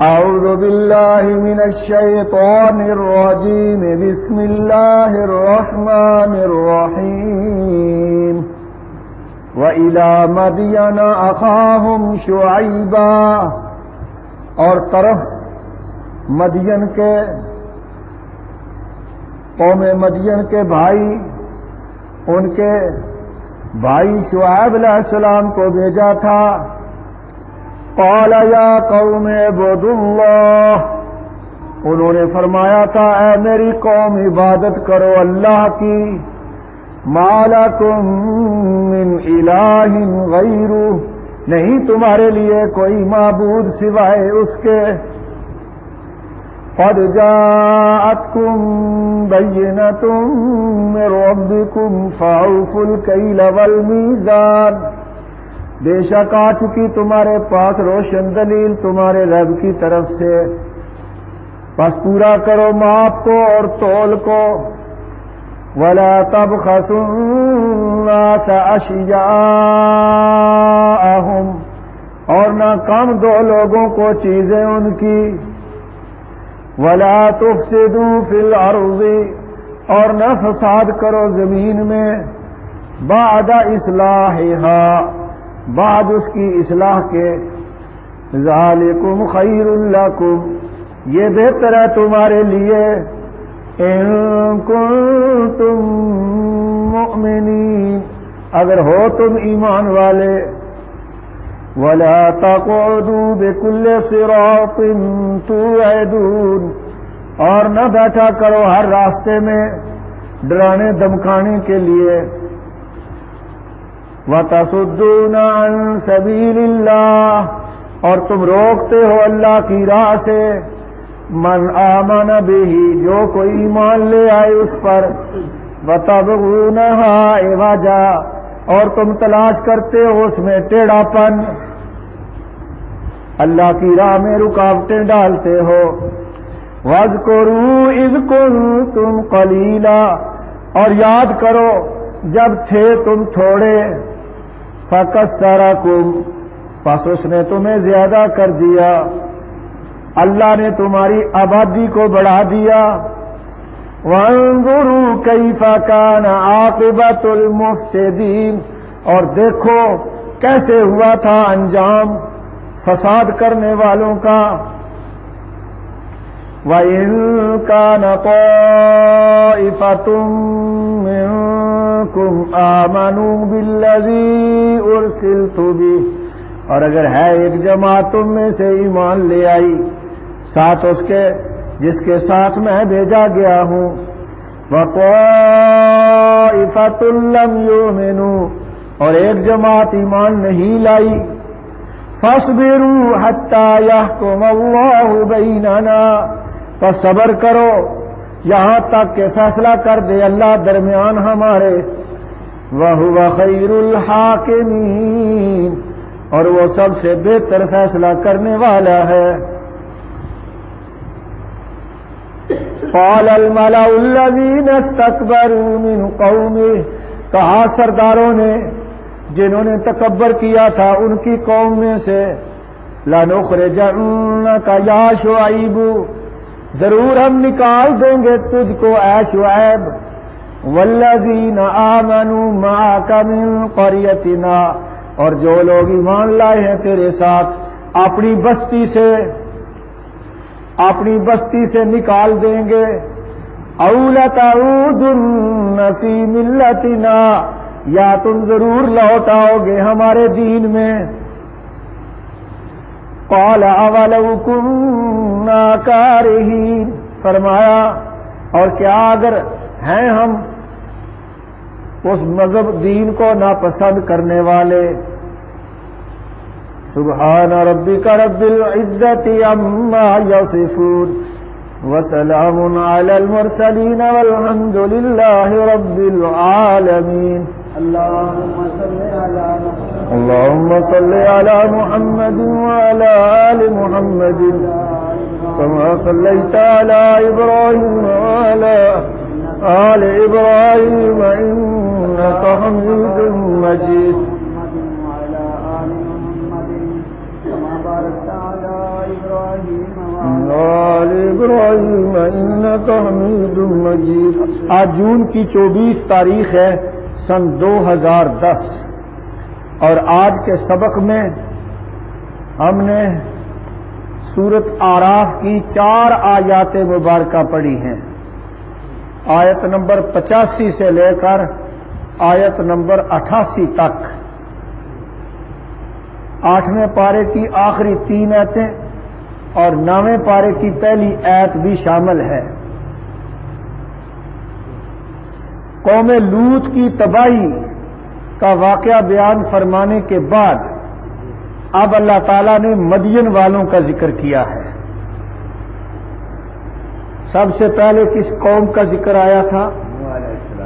أعوذ بالله من الشيطان الرجيم بسم الله الرحمن الرحيم وإلى مدين أخاهم شعيبا اور طرف مدین کے قوم مدین کے بھائی ان کے بھائی شعیب علیہ السلام کو بھیجا تھا. قال یا قوم اعبدوا اللہ، انہوں نے فرمایا تھا اے میری قوم عبادت کرو اللہ کی. ما لکم من الہ غیرہ، نہیں تمہارے لیے کوئی معبود سوائے اس کے. قد جاءتکم بینۃ من ربکم فاوفوا الکیل والمیزان، بے شک آ چکی تمہارے پاس روشن دلیل تمہارے رب کی طرف سے، بس پورا کرو ماپ کو اور تول کو. وَلَا تَبْخَسُوا النَّاسَ أَشْيَاءَهُمْ، اور نہ کم دو لوگوں کو چیزیں ان کی. وَلَا تُفْسِدُوا فِي الْأَرْضِ، اور نہ فساد کرو زمین میں. بعد اصلاحها، بعد اس کی اصلاح کے. ذالکم خیر لکم، یہ بہتر ہے تمہارے لیے. ان کنتم مؤمنین، اگر ہو تم ایمان والے. ولا تقعدوا بكل صراط توعدون، اور نہ بیٹھا کرو ہر راستے میں ڈرانے دمکانے کے لیے. وَتَصُدُّونَ عَن سَبِيلِ اللَّهِ، اور تم روکتے ہو اللہ کی راہ سے. من آمن بہ، جو کوئی ایمان لے آئے اس پر. وَتَبْغُونَهَا عِوَجًا، اور تم تلاش کرتے ہو اس میں ٹیڑھا پن، اللہ کی راہ میں رکاوٹیں ڈالتے ہو. وَاذْكُرُوا إِذْ كُنتُمْ قَلِيلًا، اور یاد کرو جب تھے تم تھوڑے. فَكَثَّرَكُمْ، پس اس نے تمہیں زیادہ کر دیا، اللہ نے تمہاری آبادی کو بڑھا دیا. وَانظُرُوا كَيْفَ كَانَ عَاقِبَةُ الْمُفْسِدِينَ، اور دیکھو کیسے ہوا تھا انجام فساد کرنے والوں کا. وَإِن كَانَ طَائِفَةٌ مِّنكُمْ آمَنُوا بِالَّذِي أُرْسِلْتُ بِهِ، اور اگر ہے ایک جماعت تم میں سے ایمان لے آئی ساتھ اس کے جس کے ساتھ میں بھیجا گیا ہوں. وَطَائِفَةٌ لَّمْ يُؤْمِنُوا، اور ایک جماعت ایمان نہیں لائی. فَاصْبِرُوا حَتَّى يَحْكُمَ اللَّهُ بَيْنَنَا، پس صبر کرو یہاں تک کہ فیصلہ کر دے اللہ درمیان ہمارے. وَهُوَ خَيْرُ الْحَاكِمِينَ، اور وہ سب سے بہتر فیصلہ کرنے والا ہے. قال الملأ الذين استكبروا من قومه، کہا سرداروں نے جنہوں نے تکبر کیا تھا ان کی قوم میں سے. لَنُخْرِجَنَّكَ يَا شُعَيْبُ، ضرور ہم نکال دیں گے تجھ کو اے شعیب. وَالَّذِينَ آمَنُوا مَعَكَ مِنْ قَرْيَتِنَا، اور جو لوگ ایمان لائے ہیں تیرے ساتھ اپنی بستی سے نکال دیں گے. اَوْ لَتَعُودُنَّ فِي مِلَّتِنَا، یا تم ضرور لوٹ آؤ گے ہمارے دین میں. قَالَ أَوَلَوْ كُنَّا كَارِهِينَ، فرمایا اور کیا اگر ہیں ہم اس مذہب دین کو ناپسند کرنے والے. سبحان ربک رب العزت عما یصفون وسلام علی المرسلین والحمد للہ رب العالمین. اللهم صل على محمد وعلى آل محمد كما صليت على إبراهيم وعلى آل إبراهيم إنك حميد مجيد. آل ابراہیم انک حمید مجید۔ آج جون کی 24 تاریخ ہے سن 2010، اور آج کے سبق میں ہم نے سورۃ اعراف کی 4 آیات مبارکہ پڑھی ہیں، آیت نمبر 85 سے لے کر آیت نمبر 88 تک۔ 8ویں پارے کی آخری 3 آیتیں اور 9ویں پارے کی پہلی آیت بھی شامل ہے۔ قوم لوط کی تباہی کا واقعہ بیان فرمانے کے بعد اب اللہ تعالیٰ نے مدین والوں کا ذکر کیا ہے۔ سب سے پہلے کس قوم کا ذکر آیا تھا؟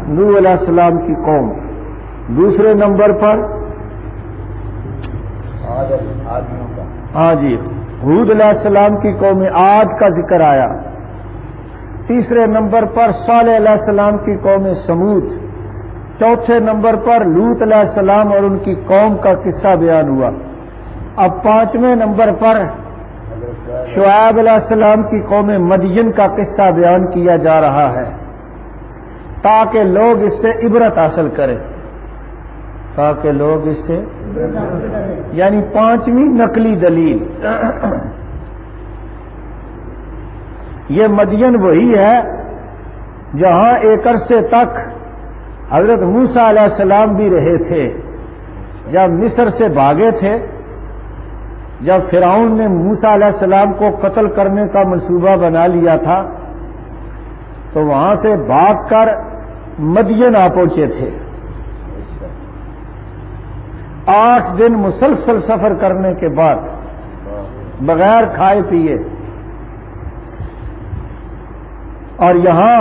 نوح علیہ السلام کی قوم۔ دوسرے نمبر پر ہاں جی ہود علیہ السلام کی قوم عاد کا ذکر آیا۔ تیسرے نمبر پر صالح علیہ السلام کی قوم سمود۔ چوتھے نمبر پر لوط علیہ السلام اور ان کی قوم کا قصہ بیان ہوا۔ اب 5ویں نمبر پر شعیب علیہ السلام کی قوم مدین کا قصہ بیان کیا جا رہا ہے، تاکہ لوگ اس سے عبرت حاصل کریں، تاکہ لوگ اس سے یعنی 5ویں نقلی دلیل۔ یہ مدین وہی ہے جہاں ایک عرصے تک حضرت موسیٰ علیہ السلام بھی رہے تھے، جب مصر سے بھاگے تھے، جب فرعون نے موسیٰ علیہ السلام کو قتل کرنے کا منصوبہ بنا لیا تھا تو وہاں سے بھاگ کر مدین آ پہنچے تھے۔ 8 دن مسلسل سفر کرنے کے بعد بغیر کھائے پیے، اور یہاں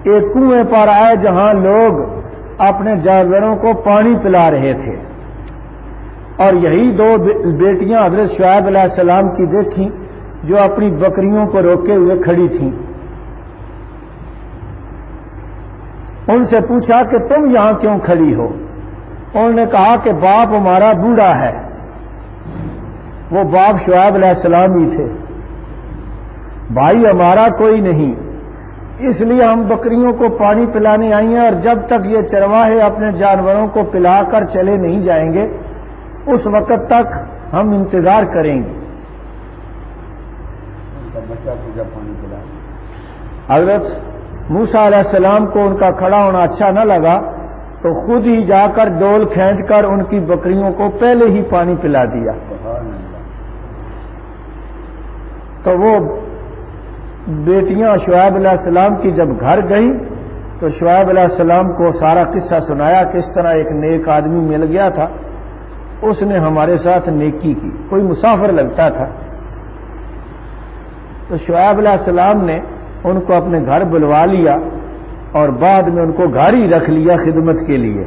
ایک کنویں پر آئے جہاں لوگ اپنے جانوروں کو پانی پلا رہے تھے، اور یہی 2 بیٹیاں حضرت شعیب علیہ السلام کی دیکھیں جو اپنی بکریوں کو روکے ہوئے کھڑی تھیں۔ ان سے پوچھا کہ تم یہاں کیوں کھڑی ہو؟ انہوں نے کہا کہ باپ ہمارا بوڑھا ہے۔ وہ باپ شعیب علیہ السلام ہی تھے۔ بھائی ہمارا کوئی نہیں، اس لیے ہم بکریوں کو پانی پلانے آئی ہیں، اور جب تک یہ چرواہے اپنے جانوروں کو پلا کر چلے نہیں جائیں گے اس وقت تک ہم انتظار کریں گے۔ حضرت موسیٰ علیہ السلام کو ان کا کھڑا ہونا اچھا نہ لگا تو خود ہی جا کر ڈول کھینچ کر ان کی بکریوں کو پہلے ہی پانی پلا دیا۔ تو وہ بیٹیاں شعیب علیہ السلام کی جب گھر گئیں تو شعیب علیہ السلام کو سارا قصہ سنایا کہ اس طرح ایک نیک آدمی مل گیا تھا، اس نے ہمارے ساتھ نیکی کی، کوئی مسافر لگتا تھا۔ تو شعیب علیہ السلام نے ان کو اپنے گھر بلوا لیا اور بعد میں ان کو گھر ہی رکھ لیا خدمت کے لیے،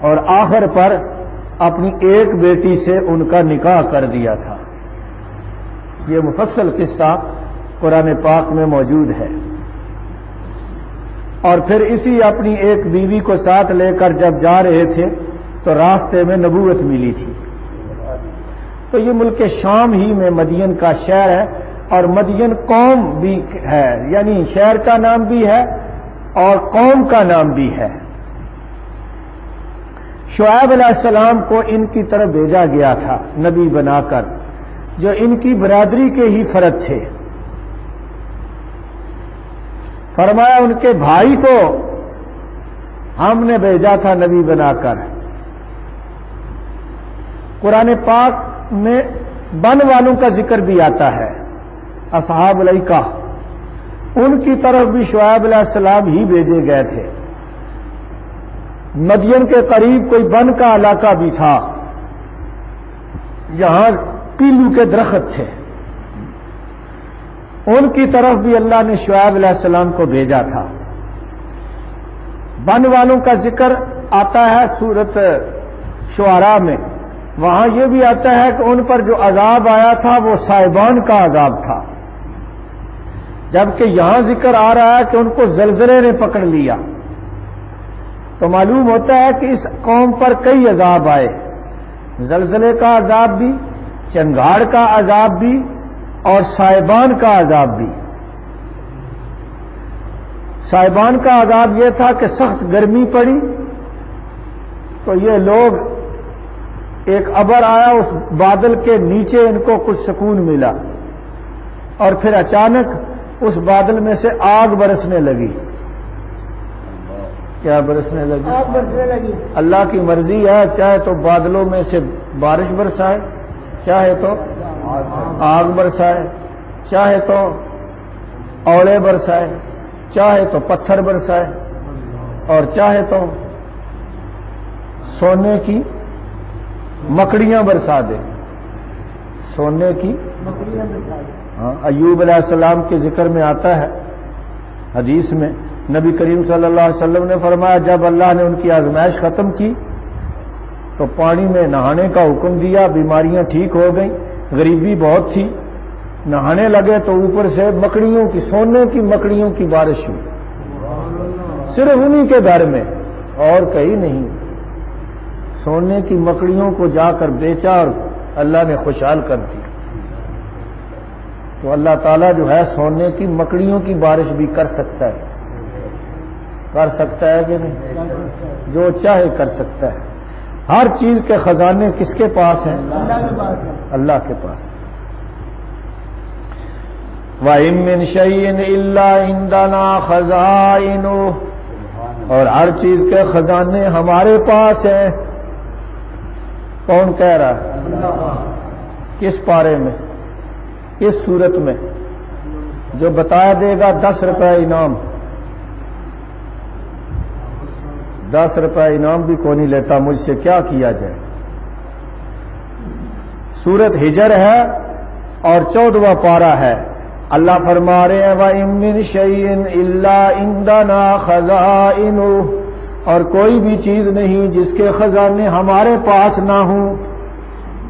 اور آخر پر اپنی ایک بیٹی سے ان کا نکاح کر دیا تھا۔ یہ مفصل قصہ قرآن پاک میں موجود ہے۔ اور پھر اسی اپنی ایک بیوی کو ساتھ لے کر جب جا رہے تھے تو راستے میں نبوت ملی تھی۔ تو یہ ملک شام ہی میں مدین کا شہر ہے، اور مدین قوم بھی ہے، یعنی شہر کا نام بھی ہے اور قوم کا نام بھی ہے۔ شعیب علیہ السلام کو ان کی طرف بھیجا گیا تھا نبی بنا کر، جو ان کی برادری کے ہی فرد تھے۔ فرمایا ان کے بھائی کو ہم نے بھیجا تھا نبی بنا کر۔ قرآن پاک میں بن والوں کا ذکر بھی آتا ہے، اصحاب الایکہ، ان کی طرف بھی شعیب علیہ السلام ہی بھیجے گئے تھے۔ مدین کے قریب کوئی بن کا علاقہ بھی تھا جہاں پیلو کے درخت تھے، ان کی طرف بھی اللہ نے شعیب علیہ السلام کو بھیجا تھا۔ بن والوں کا ذکر آتا ہے سورۃ شعراء میں، وہاں یہ بھی آتا ہے کہ ان پر جو عذاب آیا تھا وہ صائبان کا عذاب تھا، جبکہ یہاں ذکر آ رہا ہے کہ ان کو زلزلے نے پکڑ لیا۔ تو معلوم ہوتا ہے کہ اس قوم پر کئی عذاب آئے، زلزلے کا عذاب بھی، چنگاڑ کا عذاب بھی اور صائبان کا عذاب بھی۔ صائبان کا عذاب یہ تھا کہ سخت گرمی پڑی تو یہ لوگ، ایک ابر آیا، اس بادل کے نیچے ان کو کچھ سکون ملا، اور پھر اچانک اس بادل میں سے آگ برسنے لگی۔ کیا برسنے لگی؟ آگ برسنے لگی۔ اللہ کی مرضی ہے، چاہے تو بادلوں میں سے بارش برسائے، چاہے تو آگ برسائے، چاہے تو اوڑے برسائے، چاہے تو پتھر برسائے، اور چاہے تو سونے کی مکڑیاں برسا دے۔ سونے کی مکڑیاں برسا دے۔ ہاں، ایوب علیہ السلام کے ذکر میں آتا ہے حدیث میں، نبی کریم صلی اللہ علیہ وسلم نے فرمایا جب اللہ نے ان کی آزمائش ختم کی تو پانی میں نہانے کا حکم دیا، بیماریاں ٹھیک ہو گئیں، غریبی بہت تھی، نہانے لگے تو اوپر سے مکڑیوں کی، سونے کی مکڑیوں کی بارش ہوئی، صرف انہی کے گھر میں، اور کہیں نہیں۔ سونے کی مکڑیوں کو جا کر بیچا اور اللہ نے خوشحال کر دی۔ تو اللہ تعالیٰ جو ہے سونے کی مکڑیوں کی بارش بھی کر سکتا ہے، کر سکتا ہے کہ نہیں؟ جو چاہے کر سکتا ہے۔ ہر چیز کے خزانے کس کے پاس ہیں؟ اللہ کے پاس۔ وَإِن مِّن شَيْءٍ إِلَّا عِندَنَا خَزَائِنُهُ، اور ہر چیز کے خزانے ہمارے پاس ہیں۔ کون کہہ رہا ہے؟ کس پارے میں، کس صورت میں؟ جو بتا دے گا 10 روپے انعام۔ 10 روپے انعام بھی کوئی نہیں لیتا، مجھ سے کیا کیا جائے۔ سورت ہجر ہے اور 14واں پارہ ہے۔ اللہ فرما رہے ہیں وَإِن مِّن شَيْءٍ إِلَّا عِندَنَا خَزَائِنُهُ، اور کوئی بھی چیز نہیں جس کے خزانے ہمارے پاس نہ ہوں۔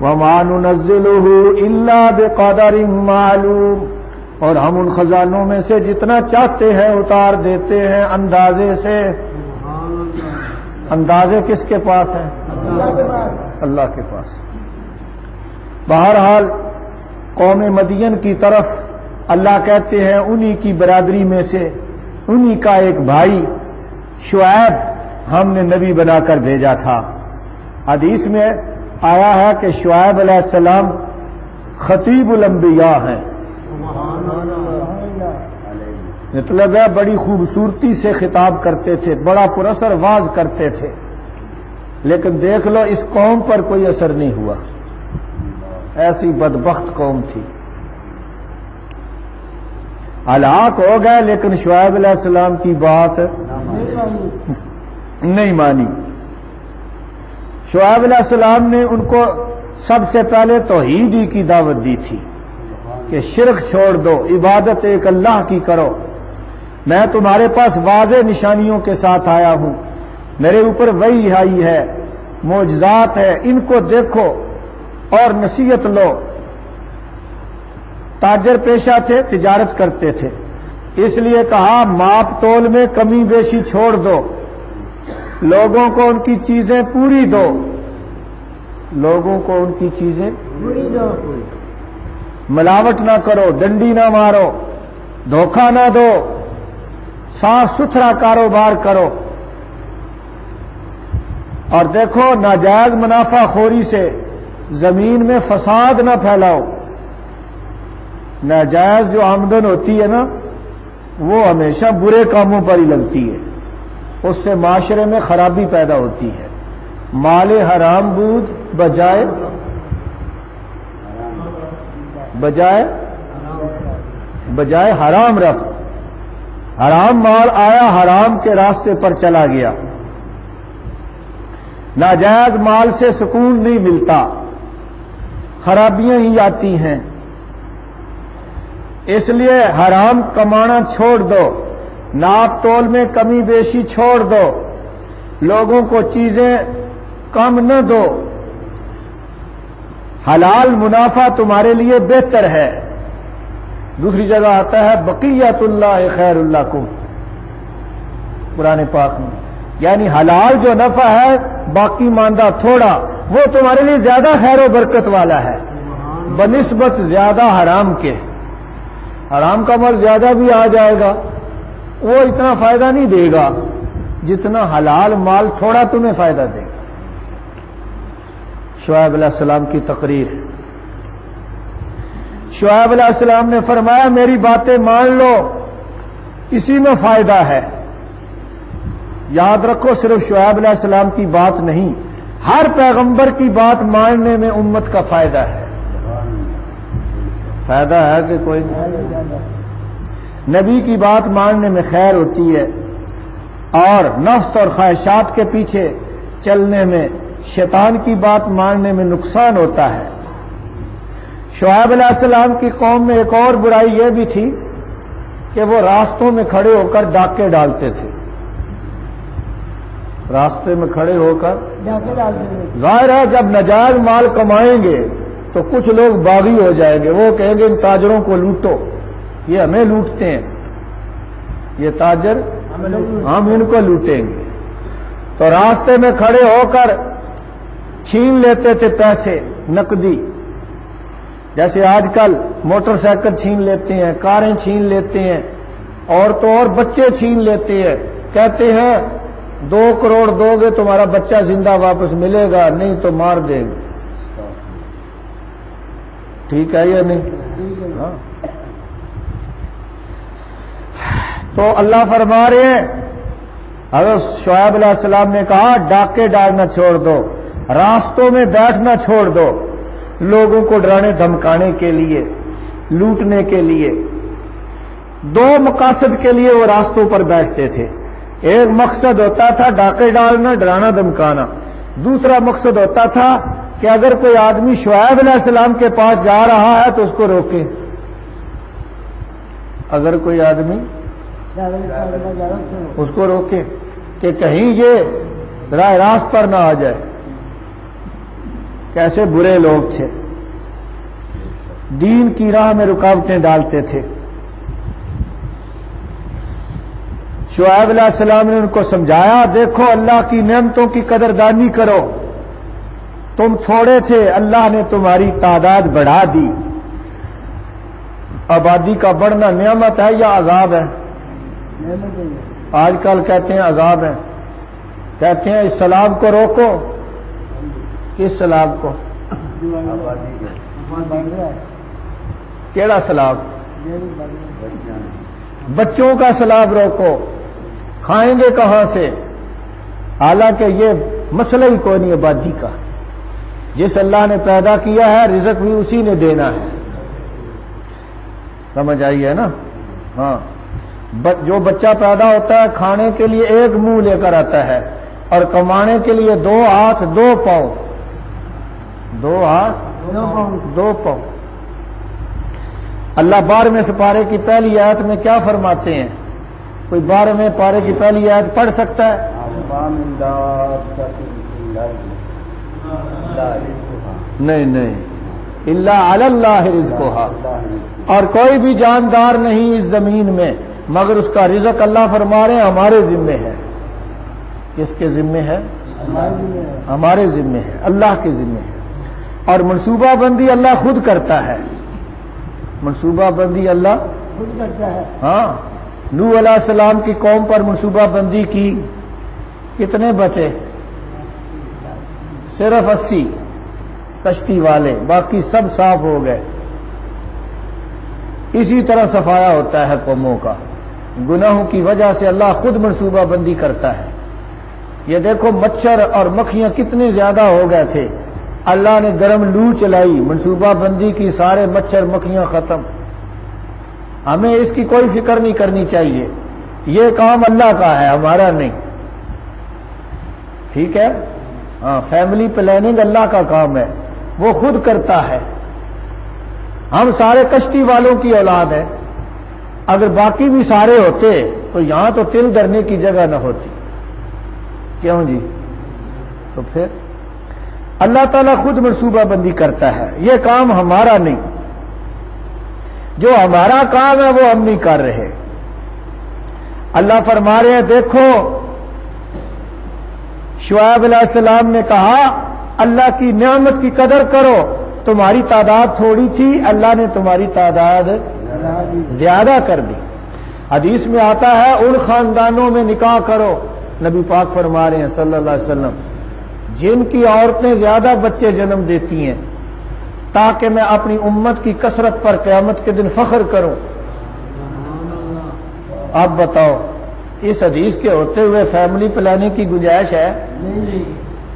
وَمَا نُنَزِّلُهُ إِلَّا بِقَدَرٍ مَّعْلُومٍ، اور ہم ان خزانوں میں سے جتنا چاہتے ہیں اتار دیتے ہیں اندازے سے۔ اندازے کس کے پاس ہیں؟ اللہ کے پاس۔ بہرحال قوم مدین کی طرف اللہ کہتے ہیں انہی کی برادری میں سے انہی کا ایک بھائی شعیب ہم نے نبی بنا کر بھیجا تھا۔ حدیث میں آیا ہے کہ شعیب علیہ السلام خطیب الانبیاء ہیں، مطلب ہے بڑی خوبصورتی سے خطاب کرتے تھے، بڑا پراثر واز کرتے تھے، لیکن دیکھ لو اس قوم پر کوئی اثر نہیں ہوا، ایسی بدبخت قوم تھی، ہلاک ہو گئے، لیکن شعیب علیہ السلام کی بات نہیں مانی۔ شعیب علیہ السلام نے ان کو سب سے پہلے توحید ہی کی دعوت دی تھی کہ شرک چھوڑ دو، عبادت ایک اللہ کی کرو، میں تمہارے پاس واضح نشانیوں کے ساتھ آیا ہوں، میرے اوپر وحی آئی ہے، معجزات ہے، ان کو دیکھو اور نصیحت لو۔ تاجر پیشہ تھے، تجارت کرتے تھے، اس لیے کہا ماپ تول میں کمی بیشی چھوڑ دو، لوگوں کو ان کی چیزیں پوری دو، لوگوں کو ان کی چیزیں پوری دو، ملاوٹ نہ کرو، ڈنڈی نہ مارو، دھوکہ نہ دو، صاف ستھرا کاروبار کرو، اور دیکھو ناجائز منافع خوری سے زمین میں فساد نہ پھیلاؤ۔ ناجائز جو آمدن ہوتی ہے نا وہ ہمیشہ برے کاموں پر ہی لگتی ہے، اس سے معاشرے میں خرابی پیدا ہوتی ہے۔ مال حرام بود بجائے حرام رفت، حرام مال آیا، حرام کے راستے پر چلا گیا۔ ناجائز مال سے سکون نہیں ملتا، خرابیاں ہی آتی ہیں، اس لیے حرام کمانا چھوڑ دو، ناپ تول میں کمی بیشی چھوڑ دو، لوگوں کو چیزیں کم نہ دو، حلال منافع تمہارے لیے بہتر ہے۔ دوسری جگہ آتا ہے بقیت اللہ خیر لکم، قرآن پاک میں، یعنی حلال جو نفع ہے باقی ماندہ تھوڑا وہ تمہارے لیے زیادہ خیر و برکت والا ہے۔ بنسبت زیادہ حرام کے، حرام کا مال زیادہ بھی آ جائے گا وہ اتنا فائدہ نہیں دے گا جتنا حلال مال تھوڑا تمہیں فائدہ دے گا۔ شعیب علیہ السلام کی تقریر، شعیب علیہ السلام نے فرمایا میری باتیں مان لو، اسی میں فائدہ ہے۔ یاد رکھو صرف شعیب علیہ السلام کی بات نہیں، ہر پیغمبر کی بات ماننے میں امت کا فائدہ ہے۔ فائدہ ہے کہ کوئی نہیں؟ نبی کی بات ماننے میں خیر ہوتی ہے، اور نفس اور خواہشات کے پیچھے چلنے میں، شیطان کی بات ماننے میں نقصان ہوتا ہے۔ شعیب علیہ السلام کی قوم میں ایک اور برائی یہ بھی تھی کہ وہ راستوں میں کھڑے ہو کر ڈاکے ڈالتے تھے۔ راستے میں کھڑے ہو کر ڈاکے ڈالتے تھے۔ ظاہر ہے جب ناجائز مال کمائیں گے تو کچھ لوگ باغی ہو جائیں گے، وہ کہیں گے ان تاجروں کو لوٹو، یہ ہمیں لوٹتے ہیں، یہ تاجر ہم ان کو لوٹیں گے۔ تو راستے میں کھڑے ہو کر چھین لیتے تھے پیسے، نقدی، جیسے آج کل موٹر سائیکل چھین لیتے ہیں، کاریں چھین لیتے ہیں، عورتوں اور بچے چھین لیتے ہیں، کہتے ہیں 2 کروڑ دو گے تمہارا بچہ زندہ واپس ملے گا، نہیں تو مار دیں گے۔ ٹھیک ہے یا نہیں؟ ہاں۔ تو اللہ فرما رہے ہیں، حضرت شعیب علیہ السلام نے کہا ڈاکے ڈالنا چھوڑ دو، راستوں میں بیٹھنا چھوڑ دو، لوگوں کو ڈرانے دھمکانے کے لیے، لوٹنے کے لیے۔ 2 مقاصد کے لیے وہ راستوں پر بیٹھتے تھے۔ ایک مقصد ہوتا تھا ڈاکے ڈالنا، ڈرانا دھمکانا، دوسرا مقصد ہوتا تھا کہ اگر کوئی آدمی شعیب علیہ السلام کے پاس جا رہا ہے تو اس کو روکے، اگر کوئی آدمی اس کو روکے کہ کہیں یہ راہ راست پر نہ آ جائے۔ کیسے برے لوگ تھے، دین کی راہ میں رکاوٹیں ڈالتے تھے۔ شعیب علیہ السلام نے ان کو سمجھایا، دیکھو اللہ کی نعمتوں کی قدردانی کرو، تم تھوڑے تھے، اللہ نے تمہاری تعداد بڑھا دی۔ آبادی کا بڑھنا نعمت ہے یا عذاب ہے؟ آج کل کہتے ہیں عذاب ہے، کہتے ہیں اس سیلاب کو روکو۔ کس سیلاب کو؟ کیڑا سیلاب؟ بچوں کا سیلاب روکو، کھائیں گے کہاں سے؟ حالانکہ یہ مسئلہ ہی کوئی نہیں آبادی کا، جس اللہ نے پیدا کیا ہے رزق بھی اسی نے دینا ہے۔ سمجھ آئی ہے نا؟ ہاں، جو بچہ پیدا ہوتا ہے کھانے کے لیے 1 منہ لے کر آتا ہے اور کمانے کے لیے 2 ہاتھ 2 پاؤں، 2 ہاتھ 2 پاؤں۔ اللہ 12ویں سپارے کی پہلی آیت میں کیا فرماتے ہیں؟ کوئی 12ویں پارے کی پہلی آیت پڑھ سکتا ہے؟ نہیں، الا علی اللہ رزقھا، اور کوئی بھی جاندار نہیں اس زمین میں مگر اس کا رزق اللہ فرما رہے ہیں ہمارے ذمے ہے۔ کس کے ذمے ہے؟ ہمارے ذمے ہے، اللہ کے ذمے ہے۔ اور منصوبہ بندی اللہ خود کرتا ہے، منصوبہ بندی اللہ خود کرتا ہے۔ ہاں، نوح علیہ السلام کی قوم پر منصوبہ بندی کی، کتنے بچے؟ صرف 80 کشتی والے، باقی سب صاف ہو گئے۔ اسی طرح صفایا ہوتا ہے قوموں کا، گناہوں کی وجہ سے اللہ خود منصوبہ بندی کرتا ہے۔ یہ دیکھو مچھر اور مکھیاں کتنے زیادہ ہو گئے تھے، اللہ نے گرم لو چلائی، منصوبہ بندی کی، سارے مچھر مکھیاں ختم۔ ہمیں اس کی کوئی فکر نہیں کرنی چاہیے، یہ کام اللہ کا ہے، ہمارا نہیں۔ ٹھیک ہے؟ ہاں، فیملی پلاننگ اللہ کا کام ہے، وہ خود کرتا ہے۔ ہم سارے کشتی والوں کی اولاد ہیں، اگر باقی بھی سارے ہوتے تو یہاں تو تل دھرنے کی جگہ نہ ہوتی۔ کیوں جی؟ تو پھر اللہ تعالیٰ خود منصوبہ بندی کرتا ہے، یہ کام ہمارا نہیں، جو ہمارا کام ہے وہ ہم نہیں کر رہے۔ اللہ فرما رہے ہیں، دیکھو شعیب علیہ السلام نے کہا اللہ کی نعمت کی قدر کرو، تمہاری تعداد تھوڑی تھی، اللہ نے تمہاری تعداد زیادہ کر دی۔ حدیث میں آتا ہے ان خاندانوں میں نکاح کرو، نبی پاک فرما رہے ہیں صلی اللہ علیہ وسلم، جن کی عورتیں زیادہ بچے جنم دیتی ہیں، تاکہ میں اپنی امت کی کثرت پر قیامت کے دن فخر کروں۔ آپ بتاؤ، اس حدیث کے ہوتے ہوئے فیملی پلاننگ کی گنجائش ہے؟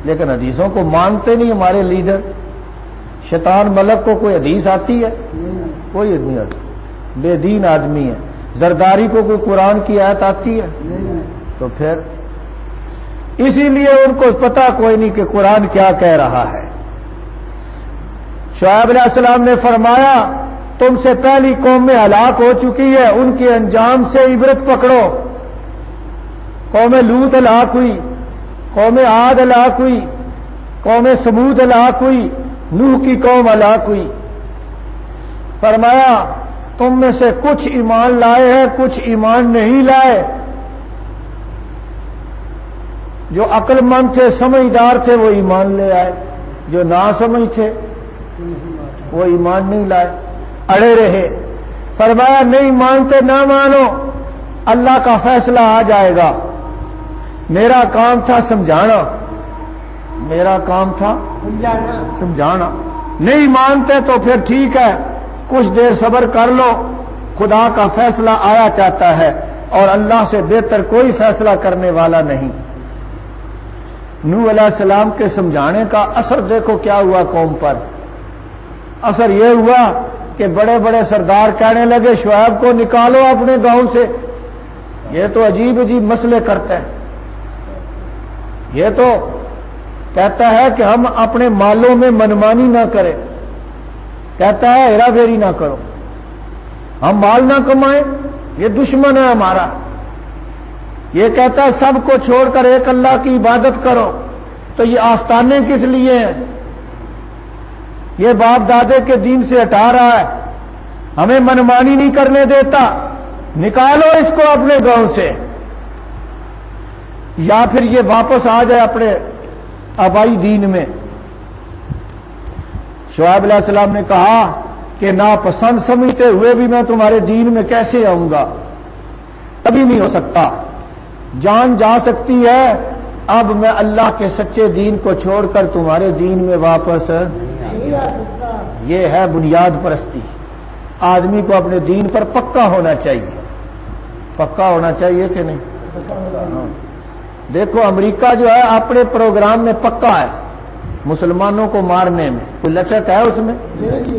لیکن حدیثوں کو مانتے نہیں ہمارے لیڈر۔ شیطان ملک کو کوئی حدیث آتی ہے؟ کوئی نہیں آتی، بے دین آدمی ہے۔ زرداری کو کوئی قرآن کی آیت آتی ہے؟ تو پھر اسی لیے ان کو پتا کوئی نہیں کہ قرآن کیا کہہ رہا ہے۔ شعیب علیہ السلام نے فرمایا تم سے پہلی قوم میں ہلاک ہو چکی ہے، ان کے انجام سے عبرت پکڑو۔ قوم لوط ہلاک ہوئی، قوم عاد ہلاک ہوئی، قوم سمود ہلاک ہوئی، نوح کی قوم ہلاک ہوئی۔ فرمایا تم میں سے کچھ ایمان لائے ہیں، کچھ ایمان نہیں لائے۔ جو عقل مند تھے، سمجھدار تھے، وہ ایمان لے آئے، جو نا سمجھ تھے وہ ایمان نہیں لائے، اڑے رہے۔ فرمایا نہیں مانتے نہ مانو، اللہ کا فیصلہ آ جائے گا۔ میرا کام تھا سمجھانا، میرا کام تھا سمجھانا۔ نہیں مانتے تو پھر ٹھیک ہے، کچھ دیر صبر کر لو، خدا کا فیصلہ آیا چاہتا ہے، اور اللہ سے بہتر کوئی فیصلہ کرنے والا نہیں۔ نوح علیہ السلام کے سمجھانے کا اثر دیکھو کیا ہوا قوم پر۔ اثر یہ ہوا کہ بڑے بڑے سردار کہنے لگے شعیب کو نکالو اپنے گاؤں سے، یہ تو عجیب عجیب مسئلے کرتا ہے، یہ تو کہتا ہے کہ ہم اپنے مالوں میں منمانی نہ کریں، کہتا ہے ہیرا پھیری نہ کرو، ہم مال نہ کمائیں، یہ دشمن ہے ہمارا۔ یہ کہتا ہے سب کو چھوڑ کر ایک اللہ کی عبادت کرو، تو یہ آستانے کس لیے ہیں؟ یہ باپ دادے کے دین سے ہٹا رہا ہے، ہمیں منمانی نہیں کرنے دیتا، نکالو اس کو اپنے گاؤں سے، یا پھر یہ واپس آ جائے اپنے آبائی دین میں۔ شعیب علیہ السلام نے کہا کہ ناپسند سمجھتے ہوئے بھی میں تمہارے دین میں کیسے آؤں گا؟ کبھی نہیں ہو سکتا، جان جا سکتی ہے، اب میں اللہ کے سچے دین کو چھوڑ کر تمہارے دین میں واپس۔ یہ ہے بنیاد پرستی۔ آدمی کو اپنے دین پر پکا ہونا چاہیے، پکا ہونا چاہیے کہ نہیں؟ دیکھو امریکہ جو ہے اپنے پروگرام میں پکا ہے، مسلمانوں کو مارنے میں کوئی لچک ہے اس میں؟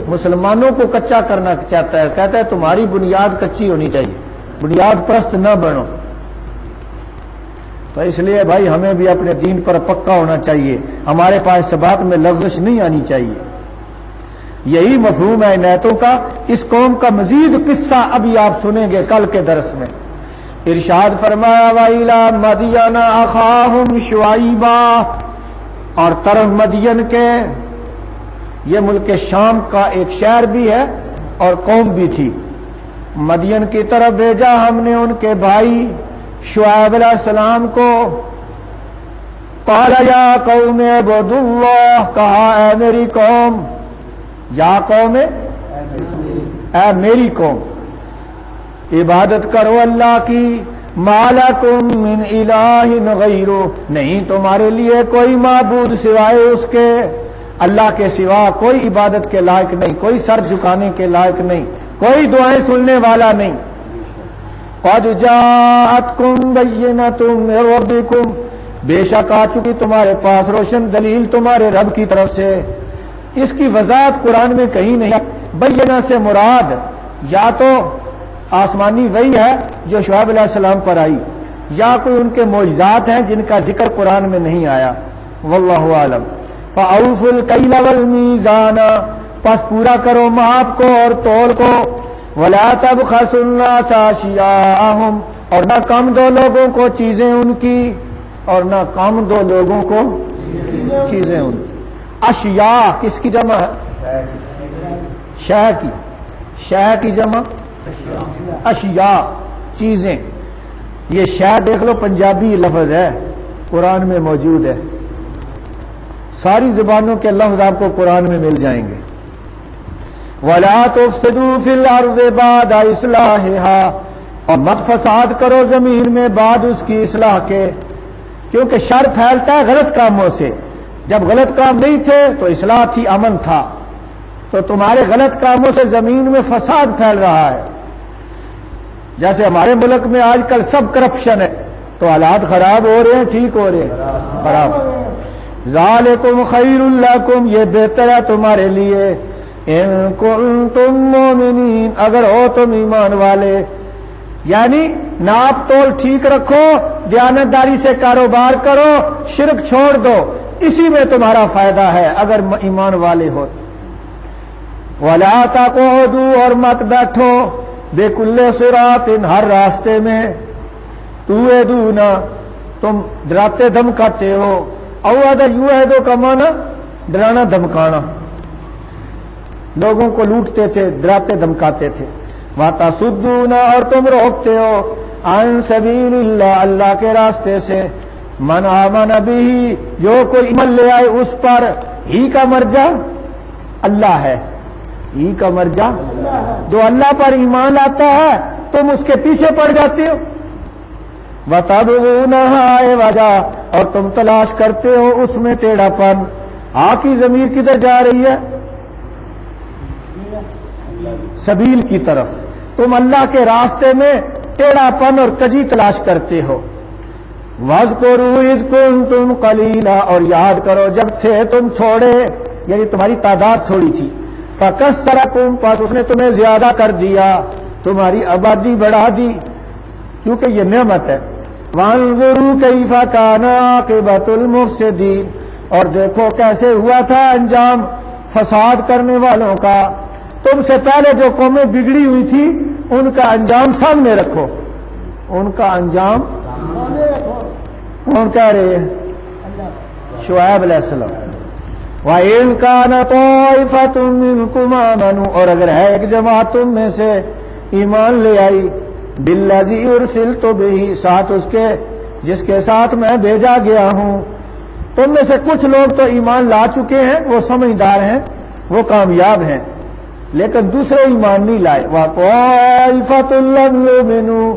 مسلمانوں کو کچا کرنا چاہتا ہے، کہتا ہے تمہاری بنیاد کچی ہونی چاہیے، بنیاد پرست نہ بنو۔ تو اس لیے بھائی ہمیں بھی اپنے دین پر پکا ہونا چاہیے، ہمارے پاس اس بات میں لغزش نہیں آنی چاہیے۔ یہی مفہوم ہے ان آیتوں کا۔ اس قوم کا مزید قصہ ابھی آپ سنیں گے کل کے درس میں۔ ارشاد فرمایا وَإِلَىٰ مَدْيَنَ أَخَاهُمْ شُعَيْبًا، اور طرف مدین کے، یہ ملک شام کا ایک شہر بھی ہے اور قوم بھی تھی، مدین کی طرف بھیجا ہم نے ان کے بھائی شعیب علیہ السلام کو۔ قال یا قوم اعبدوا اللہ، کہا اے میری قوم، یا قوم اے میری قوم، عبادت کرو اللہ کی، ما لکم من الہ غیرہ، نہیں تمہارے لیے کوئی معبود سوائے اس کے، اللہ کے سوا کوئی عبادت کے لائق نہیں، کوئی سر جھکانے کے لائق نہیں، کوئی دعائیں سننے والا نہیں۔ قد جاءتکم بینۃ من ربکم، بے شک آ چکی تمہارے پاس روشن دلیل تمہارے رب کی طرف سے۔ اس کی وضاحت قرآن میں کہیں نہیں۔ بینہ سے مراد یا تو آسمانی وحی ہے جو شعیب علیہ السلام پر آئی، یا کوئی ان کے معجزات ہیں جن کا ذکر قرآن میں نہیں آیا، واللہ عالم۔ فَأَوْفُوا الْكَيْلَ وَالْمِيزَانَ، پس پورا کرو ماپ کو اور تول کو، وَلَا تَبْخَسُوا النَّاسَ أَشْيَاءَهُمْ، اور نہ کم دو لوگوں کو چیزیں ان کی، اور نہ کم دو لوگوں کو چیزیں ان کی۔ اشیاء کس کی جمع ہے؟ شے کی، شے کی جمع اشیاء، چیزیں۔ یہ شے دیکھ لو پنجابی لفظ ہے، قرآن میں موجود ہے، ساری زبانوں کے لفظ آپ کو قرآن میں مل جائیں گے۔ وَلَا تُفْسِدُوا فِي الْأَرْضِ بَعْدَ إِصْلَاحِهَا، اور مت فساد کرو زمین میں بعد اس کی اصلاح کے، کیونکہ شر پھیلتا ہے غلط کاموں سے. جب غلط کام نہیں تھے تو اصلاح تھی، امن تھا، تو تمہارے غلط کاموں سے زمین میں فساد پھیل رہا ہے. جیسے ہمارے ملک میں آج کل سب کرپشن ہے، تو حالات خراب ہو رہے ہیں ٹھیک ہو رہے ہیں؟ خراب. ذالکم خیر لکم، یہ بہتر ہے تمہارے لیے، ان کنتم مومنین، اگر ہو تم ایمان والے. یعنی ناپ تول ٹھیک رکھو، دیانتداری سے کاروبار کرو، شرک چھوڑ دو، اسی میں تمہارا فائدہ ہے اگر ایمان والے ہو. وَلَا تَقْعُدُوا، اور مت بیٹھو، بِكُلِّ صِرَاطٍ، ہر راستے میں، تُوعِدُونَ، تم ڈراتے دھمکاتے ہو. اوعد یوعدو کا معنی ڈرانا دھمکانا، لوگوں کو لوٹتے تھے، ڈراتے دھمکاتے تھے. وَتَصُدُّونَ، اور تم روکتے ہو، عن سبیل اللہ، اللہ کے راستے سے. من آمن بہ، جو کوئی ایمان لے آئے اس پر، ہی کا مرجع اللہ ہے، ہی کا مرجع جو اللہ پر ایمان لاتا ہے تم اس کے پیچھے پڑ جاتے ہو. وَتَبْغُونَهَا عِوَجًا، اور تم تلاش کرتے ہو اس میں ٹیڑھا پن. کی ضمیر کدھر جا رہی ہے؟ سبیل کی طرف. تم اللہ کے راستے میں ٹیڑھا پن اور کجی تلاش کرتے ہو. وَاذْكُرُوا إِذْ كُنْتُمْ قَلِيلًا، اور یاد کرو جب تھے تم تھوڑے، یعنی تمہاری تعداد تھوڑی تھی. فَكَثَّرَكُمْ، پس اس نے تمہیں زیادہ کر دیا، تمہاری آبادی بڑھا دی، کیونکہ یہ نعمت ہے. وَانظُرُوا كَيْفَ كَانَ عَاقِبَةُ الْمُفْسِدِينَ، اور دیکھو کیسے ہوا تھا انجام فساد کرنے والوں کا. تم سے پہلے جو قومیں بگڑی ہوئی تھی ان کا انجام سامنے رکھو، ان کا انجام کون کہہ رہے ہیں؟ شعیب علیہ السلام. وَإِنْ كَانَ طَائِفَةٌ مِّنْكُمْ آمَنُوا، اور اگر ہے ایک جماعت تم میں سے ایمان لے آئی، بِالَّذِي أُرْسِلْتُ بِهِ، ساتھ اس کے جس کے ساتھ میں بھیجا گیا ہوں. تم میں سے کچھ لوگ تو ایمان لا چکے ہیں، وہ سمجھدار ہیں، وہ کامیاب ہیں، لیکن دوسرے ایمان نہیں لائے. وَطَائِفَةٌ لَّمْ يُؤْمِنُوا،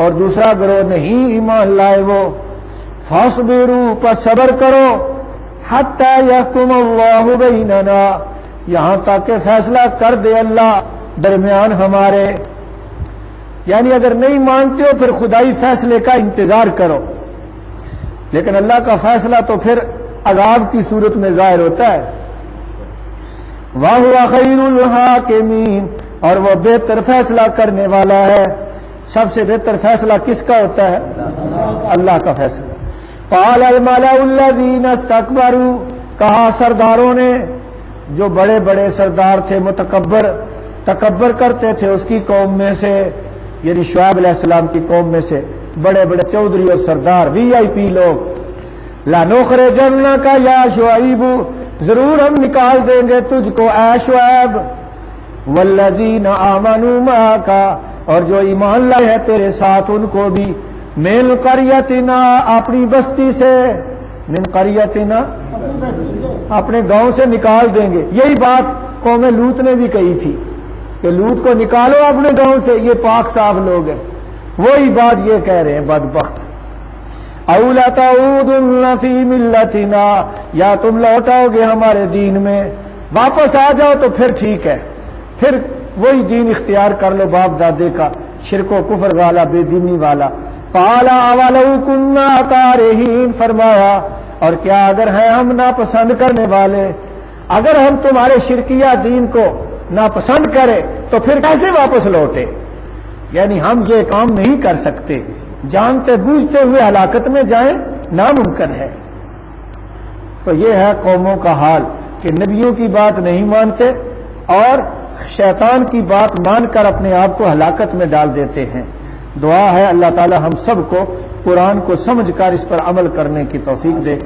اور دوسرا گروہ نہیں ایمان لائے وہ. فَاصْبِرُوا، پس صبر کرو، حَتَّى يَحْكُمَ اللَّهُ بَيْنَنَا، یہاں تک کہ فیصلہ کر دے اللہ درمیان ہمارے. یعنی اگر نہیں مانتے ہو پھر خدائی فیصلے کا انتظار کرو، لیکن اللہ کا فیصلہ تو پھر عذاب کی صورت میں ظاہر ہوتا ہے. وَهُوَ خَيْرُ الْحَاكِمِينَ، اور وہ بہتر فیصلہ کرنے والا ہے. سب سے بہتر فیصلہ کس کا ہوتا ہے؟ اللہ کا فیصلہ. قَالَ الْمَلَأُ الَّذِينَ اسْتَكْبَرُوا، کہا سرداروں نے، جو بڑے بڑے سردار تھے، تکبر کرتے تھے اس کی قوم میں سے، یعنی شعیب علیہ السلام کی قوم میں سے بڑے بڑے چودھری اور سردار، VIP لوگ. لَنُخْرِجَنَّكَ يَا شُعَيْبُ، ضرور ہم نکال دیں گے تجھ کو اے شعیب. وَالَّذِينَ آمَنُوا مَعَكَ، اور جو ایمان لائے ہیں تیرے ساتھ ان کو بھی. مِنْ قَرْيَتِنَا، اپنی بستی سے. مِنْ قَرْيَتِنَا، اپنے گاؤں سے نکال دیں گے. یہی بات قوم لوط نے بھی کہی تھی کہ لوط کو نکالو اپنے گاؤں سے، یہ پاک صاف لوگ ہیں. وہی بات یہ کہہ رہے ہیں بدبخت. اَوْ لَتَعُودُنَّ فِي مِلَّتِنَا، یا تم لوٹاؤ گے ہمارے دین میں. واپس آ جاؤ تو پھر ٹھیک ہے، پھر وہی دین اختیار کر لو باپ دادے کا، شرک و کفر والا، بے دینی والا. قَالَ أَوَلَوْ كُنَّا كَارِهِينَ، فرمایا اور کیا اگر ہیں ہم ناپسند کرنے والے، اگر ہم تمہارے شرکیہ دین کو ناپسند کرے تو پھر کیسے واپس لوٹے؟ یعنی ہم یہ کام نہیں کر سکتے، جانتے بوجھتے ہوئے ہلاکت میں جائیں ناممکن ہے. تو یہ ہے قوموں کا حال کہ نبیوں کی بات نہیں مانتے اور شیطان کی بات مان کر اپنے آپ کو ہلاکت میں ڈال دیتے ہیں. دعا ہے اللہ تعالی ہم سب کو قرآن کو سمجھ کر اس پر عمل کرنے کی توفیق دے.